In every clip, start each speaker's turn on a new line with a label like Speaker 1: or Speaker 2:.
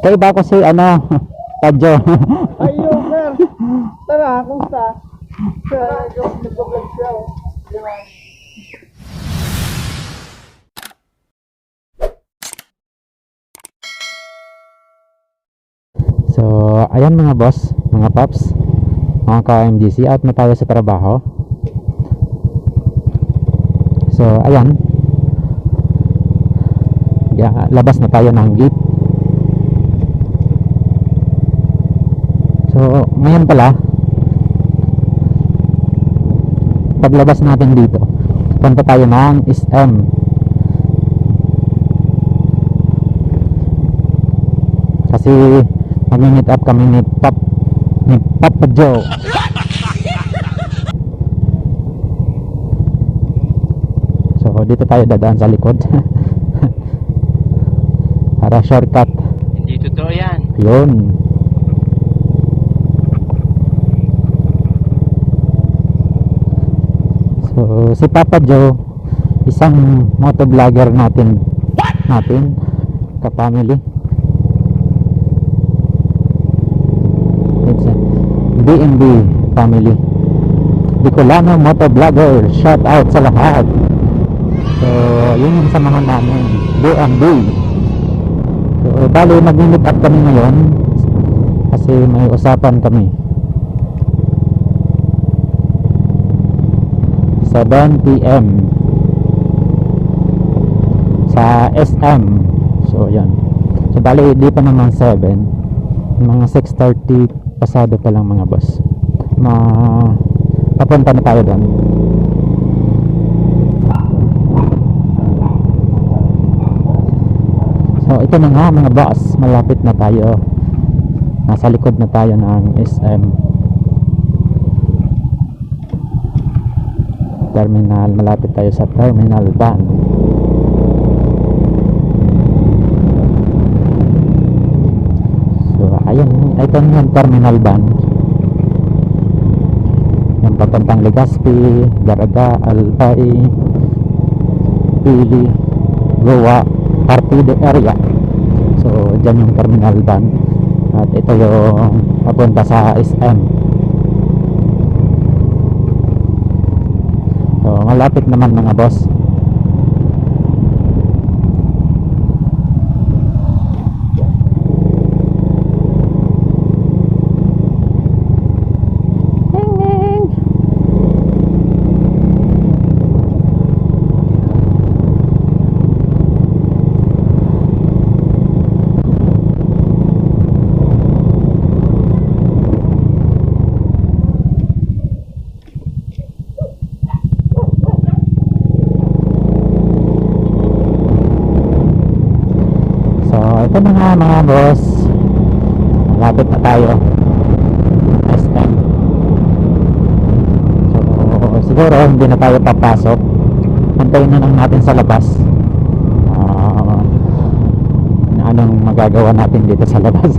Speaker 1: Kaya ba ko si ano, Tadyo?
Speaker 2: Ayun, sir. Tara, kumusta? Nag-vlog siya.
Speaker 1: So, ayan mga boss, mga paps, mga ka-MGC, out na tayo sa trabaho. So, ayan. Labas na tayo ng gate. So, ngayon pala, paglabas natin dito, punta tayo ng SM. Kasi mag-meet up kami ni Papa Joe. So, dito tayo dadaan sa likod. Para shortcut.
Speaker 2: Hindi totoo yan.
Speaker 1: Yun. So, si Papa Joe, isang motovlogger natin ka-family. It's a BNB family, Bicolano motovlogger. Shout out sa lahat. So, yun yung samahan namin, BNB. So, bali mag-meet up kami ngayon kasi may usapan kami. 7 PM sa SM. So yan. So bali di pa naman 7, mga 6:30 pasado pa lang mga boss. Papunta na tayo doon. So ito na nga mga boss, malapit na tayo. Nasa likod na tayo ng SM terminal. Malapit tayo sa terminal van. So ayun, ito na yung terminal van, yung papuntang Legazpi, Daraga, Albay, Pili, Goa, Partido area. So dyan yung terminal van, at ito yung papunta sa SM. So, malapit naman mga boss. Ito na nga mga boss, malapit na tayo SM. So siguro hindi na tayo papasok, antayin na lang natin sa labas. Anong magagawa natin dito sa labas.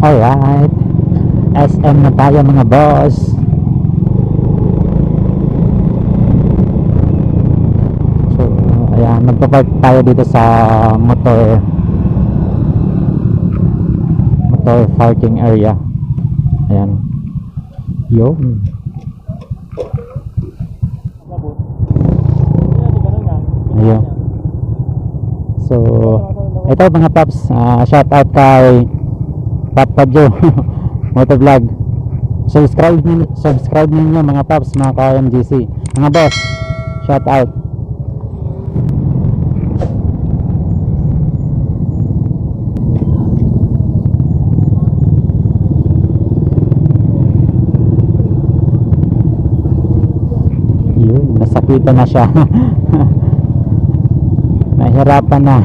Speaker 1: Alright, SM na tayo mga boss. So ayan, magpapark tayo dito sa motor parking area. Ayan, yun. Ayun. So ito mga paps, shout out kay Papa Joe Motovlog. Subscribe ninyo mga paps, mga ka-MGC, mga boss. Shout out. Yun, nasakitan na siya. Nahirapan na.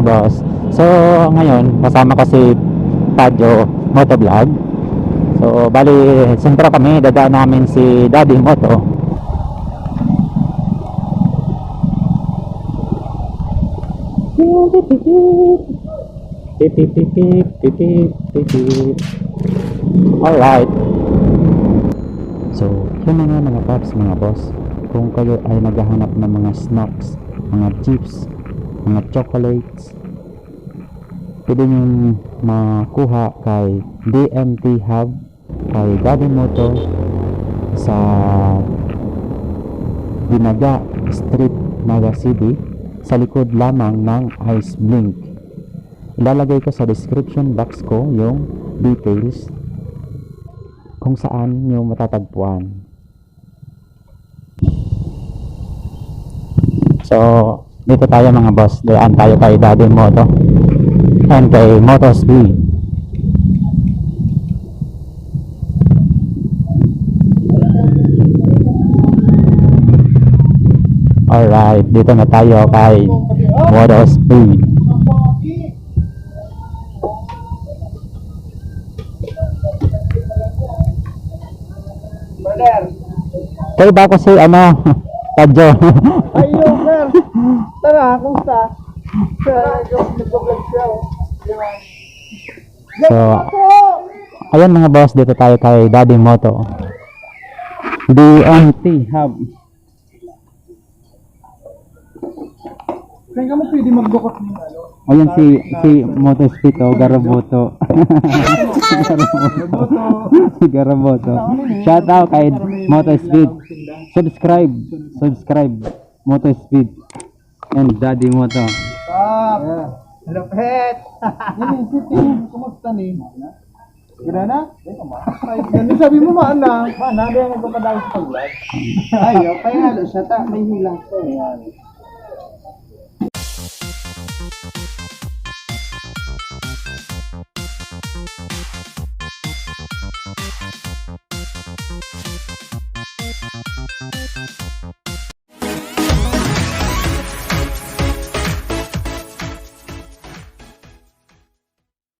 Speaker 1: boss. So ngayon kasama ko si Tadyo Motovlog. So bali sentro kami, dadaan namin si Daddy Moto. Pip pip pip pip pip pip pip pip. Alright. So yun na nga mga paps, mga boss. Kung kayo ay naghahanap ng mga snacks, mga chips, mga chocolates, pwede nyo makuha kay DMT Hub, kay Daddy Moto sa Dinaga Street, Naga City, sa likod lamang ng Ice Blink. Ilalagay ko sa description box ko yung details kung saan nyo matatagpuan. So dito tayo mga boss, daan tayo kay Daddy Moto and kay Moto Speed. Alright, dito na tayo kay Moto Speed.
Speaker 2: Brother.
Speaker 1: Kayo ba kasi Tadyo?
Speaker 2: Ayun, sir. Tara, kumusta? Nag-vlog siya.
Speaker 1: So, ayan mga boss, dito tayo kay Daddy Moto. DMT Hub.
Speaker 2: Saan ka mo pwede magbukot ng ano?
Speaker 1: Ayan si Moto Speed, Garaboto. Si Garaboto. Shout out kay Moto Speed. Subscribe Moto Speed and Daddy Moto.
Speaker 2: Stop! Lupit! Kumusta ni? Ganda na? Ganun sabi mo maana. Maana, di ang nagpapadali sa pag-vlog. Ayaw, kaya halo siya ta. May hilang ko.